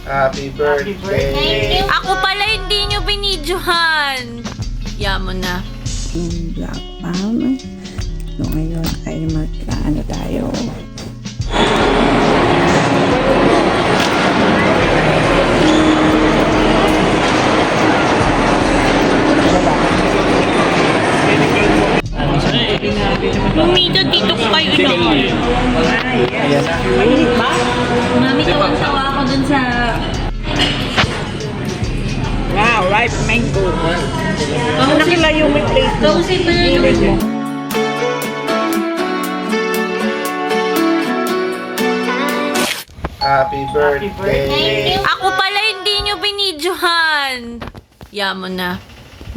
Happy birthday. Ako pala hindi nyo binidyohan. Yamo na. Yung Black Palm. So ngayon ay magkaano tayo. Lumito dito ko kayo inahay. Mami, tawang-tawa ako dun sa... Wow, ripe mango. Nakilayo may plate. Kausay pa na yung... Happy birthday. Ako pala hindi nyo binidyohan. Yamo na.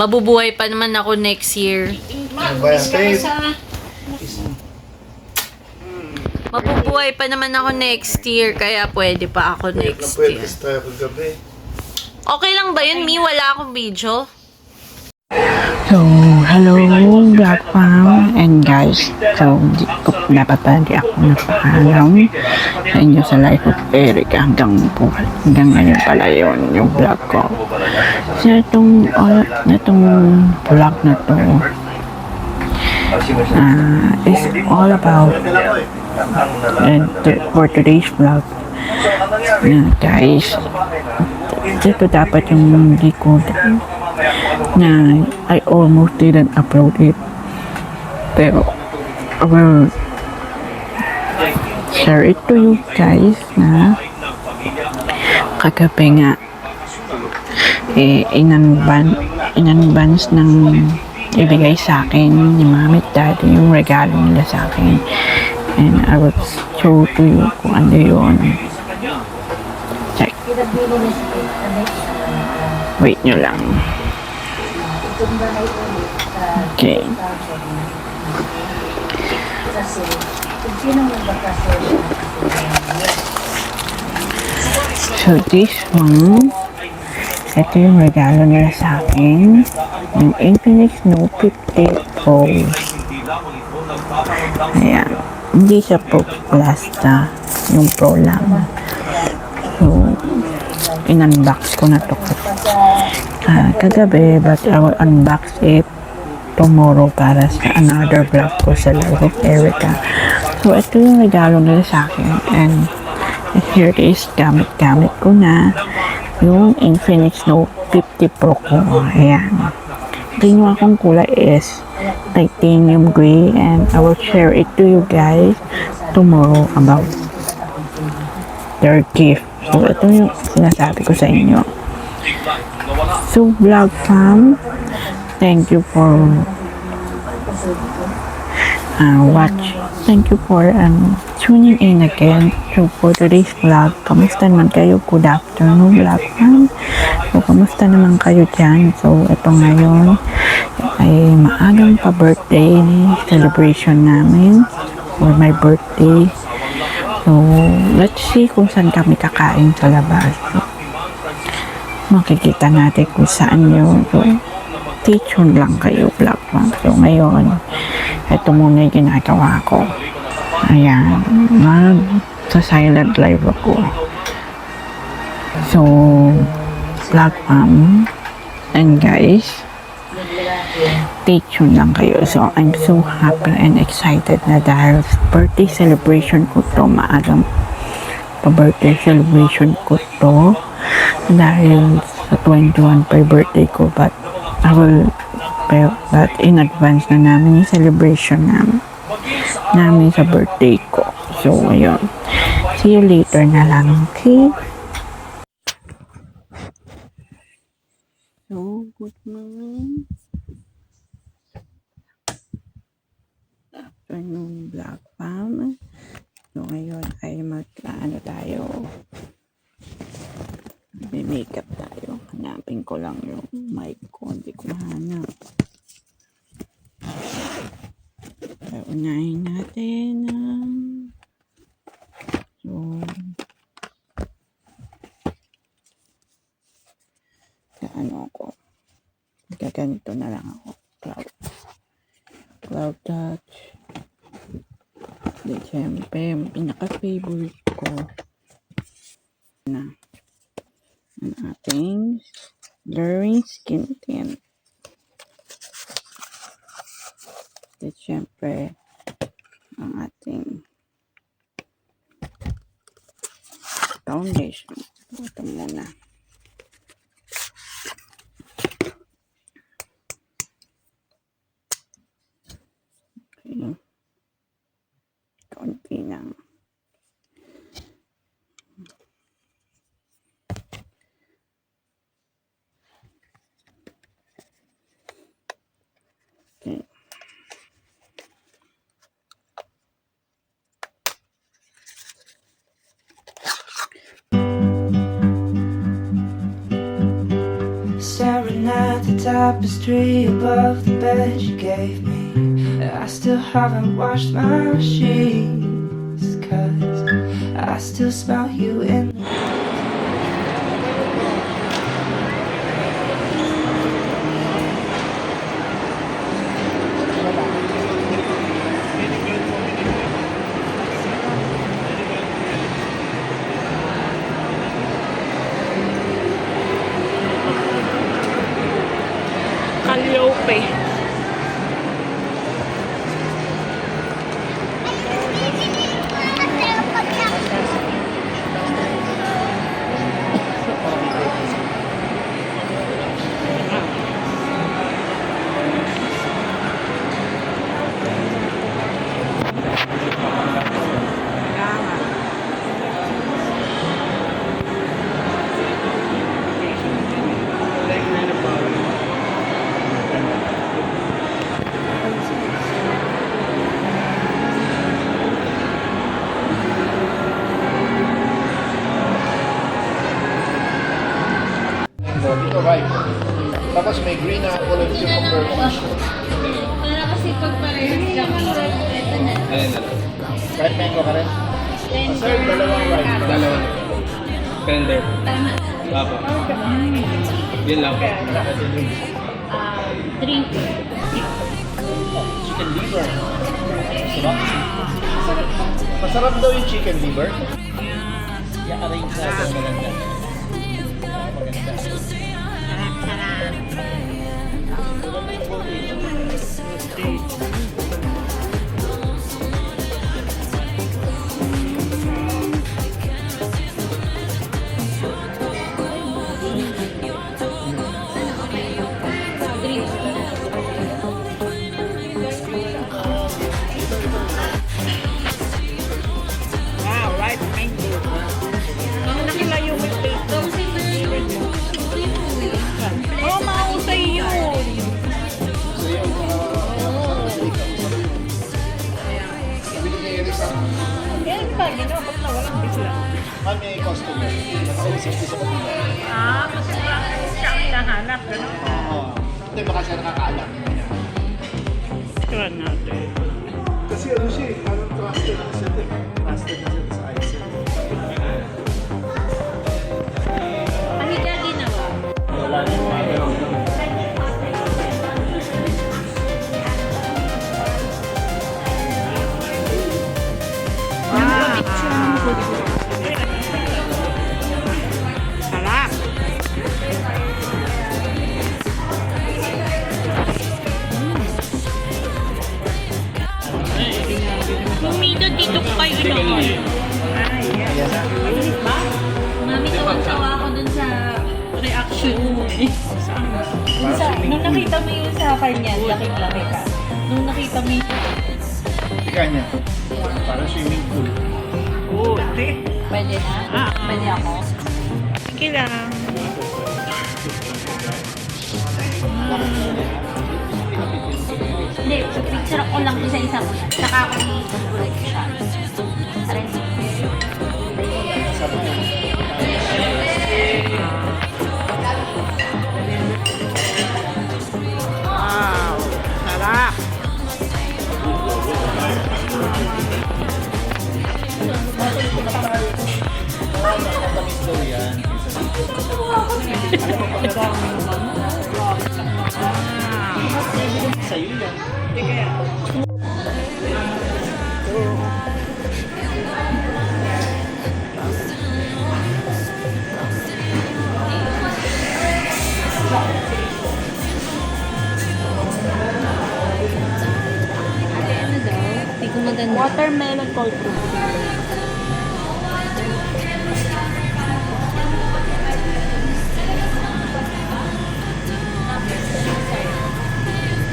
Mabubuhay pa naman ako next year. Ano ba yan, babe? Mabubuhay pa naman ako next year, kaya pwede pa ako next Pwede year. tayo kagabi. Okay lang ba yun, Mi? Wala akong video? So, hello Black Palm and guys. So, dapat pa di ako napakalam sa inyo sa life of Eric hanggang ngayon pala yun yung vlog ko. So, itong vlog na to is all about and for today's vlog guys, ito dapat yung likod na I almost didn't upload it, pero I will share it to you guys na kagabi nga in-advance ng ibigay sa akin ni mami at daddy yung regalo nila sa akin, and I will show to you kung ano yun. Check. Wait nyo lang. Okay. So this one, ito yung regalo nila sa akin, yung Infinix Note 50 Pro. Ayan, hindi siya Pro Plus na, yung Pro lang. So, in-unbox ko na to kagabi, but I will unbox it tomorrow para sa another vlog ko sa Life of Erica. So, ito yung regalo nila sa akin, and here it is, gamit-gamit ko na yung Infinix Note 50 Pro ko. Ayan. Ito yung akong kulay is titanium gray, and I will share it to you guys tomorrow about their gift. So, ito yung sinasabi ko sa inyo. So, Vlog Fam, thank you for watch. Thank you for tuning in again. So, for today's vlog, kamusta naman kayo? Good afternoon, Vlog Fam. So, kamusta naman kayo dyan? So, ito ngayon ay maagang pa-birthday celebration namin for my birthday. So, let's see kung saan kami kakain sa labas. So, makikita natin kung saan yun. So, stay tuned lang kayo, Vlog Fam. So, ngayon, ito muna yung ginagawa ko. Ayan, sa-silent live ako. So, Vlog Fam, and guys, stay tuned lang kayo. So, I'm so happy and excited na dahil birthday celebration ko to, maagang pa-birthday celebration ko to, dahil sa 21 pa birthday ko, but in advance na namin yung celebration namin sa birthday ko. So, ayun. See you later na lang, okay? So, good morning. Afternoon, Black Palm. So, ngayon ay mag-ano tayo. May makeup tayo. Hanapin ko lang yung mic ko. Hindi ko mahanap. Pero unahin natin ano ako. Gaganito na lang ako. Cloud Touch. Di, syempre, pinaka-favorite ko na ang ating blurring skin tint. At syempre, ang ating foundation. Ito muna. Okay. Kaunti lang. Okay. Staring at the tapestry above the bed you gave me. I still haven't washed my sheets, 'cause I still smell you in the Calliope. Dito, right. Tapos may green na kulay yung convertible. Para kasi pag parehas ka ito na. Right mango ka rin? Sir, dalawang right. Dalawa. Tender. Tama. Papa. Yun lang. Drink. Chicken liver. Masarap daw yung chicken liver. I-arrange natin maganda. Wow, right mango. Ang nakilayo mo ito. Oh, mausay yun. Yan ba? Ginawa ba't na walang bigla? May customer. Nakausap ko sa kanila. Mas siya ang nahanap. Gano'n. Oo. Hindi, baka siya nakakaalam. Try natin. Kasi ano siya eh, parang trusted na siya eh. Trusted na siya sa IC. Pahiga din ako. Wala na yung mga ganun. Sarap. Lumito dito ko kayo ginawa. Mami, tawag-tawa ako dun sa reaction mo eh. Nung nakita mo yung sa kanya, laki-laki ka. Nung nakita mo yung... Ika niya. Parang swimming pool. Oo, ate. Pwede na? Pwede ako? Sige lang. Hindi, picture ko lang isa-isa mo yan. Saka ako i-ulit ko siya. Aray. Wow, sarap. Matamis daw yan. Sa'yo yan. Watermelon cold brew.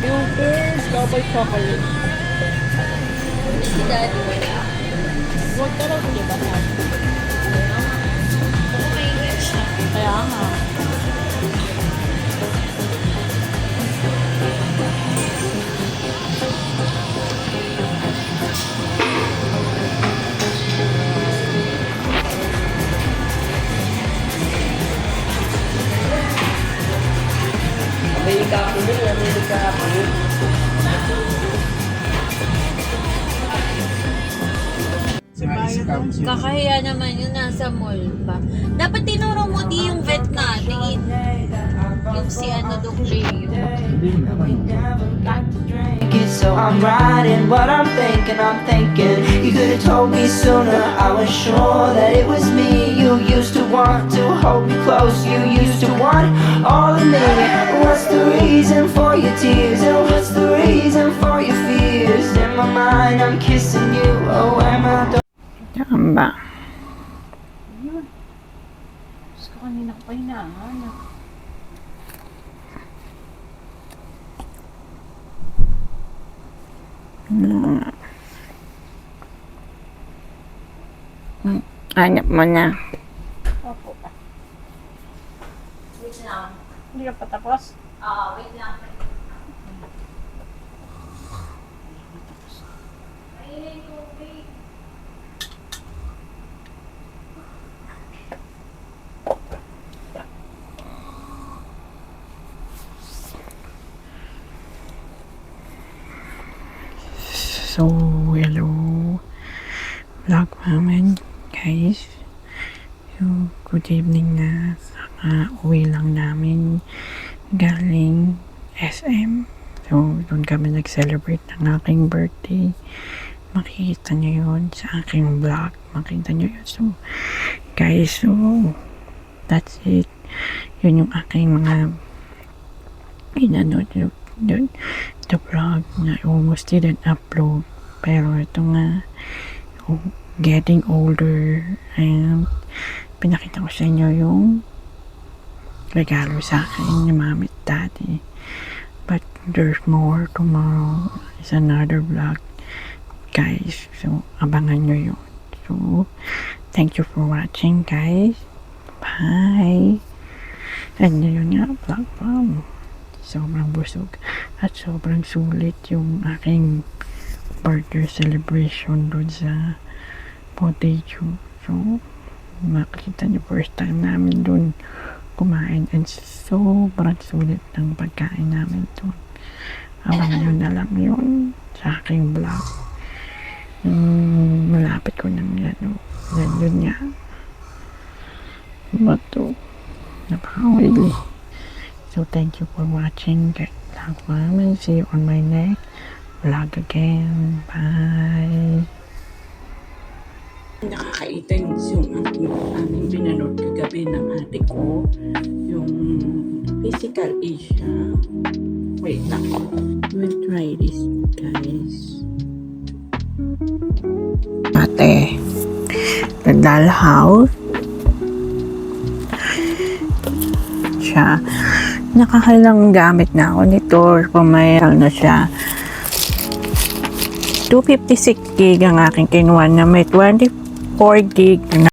Yung first double chocolate. Si Daddy wala. Huwag ka lang diba? Okay, siya. Kaya nga. Amerika ako nun, Amerika ako nun. Kakahiya naman yun, nasa mall pa. Dapat tinuro mo di yung vet natin. Yung si Doc J. So I'm writing what I'm thinking you could have told me sooner. I was sure that it was me. You used to want to hold me close, you used to want all of me. What's the reason for your tears, and what's the reason for your fears? In my mind I'm kissing you, oh am I Yan ba? Gusto kanina ko pa hinahanap. Hanap mo na. Opo. Wait lang. Hindi ka pa tapos? Wait lang. So, hello vlog namin guys. So, good evening na. Uwi lang namin galing SM. So, doon kami nag-celebrate ng aking birthday. Makikita nyo yun sa aking vlog. Makikita nyo yun. So, guys, so, that's it. Yun yung aking mga inano the vlog na almost didn't upload. Pero ito nga, getting older, and pinakita ko sa inyo yung regalo sa akin ni Mami at Daddy. But there's more tomorrow. It's another vlog, guys. So, abangan nyo yun. So, thank you for watching, guys. Bye! And yun nga, vlog from sobrang busog at sobrang sulit yung aking birthday celebration doon sa Potato. So, makikita niyo first time namin doon kumain, and sobrang sulit ng pagkain namin doon. Abangan nyo na lang yun sa aking vlog. Malapit ko nang yan nga. Bato. Napaka-oily. So, thank you for watching. Vlog namin. See you on my next vlog again. Bye! Nakakainis yung aming pinanood kagabi ng ate ko. Yung physical Asia. Wait lang. We'll try this, guys. Ate. The dollhouse. Siya. Nakakailang gamit na ako nito. Pumayal na siya. 256 gig ang aking kinuha na may 24 gig na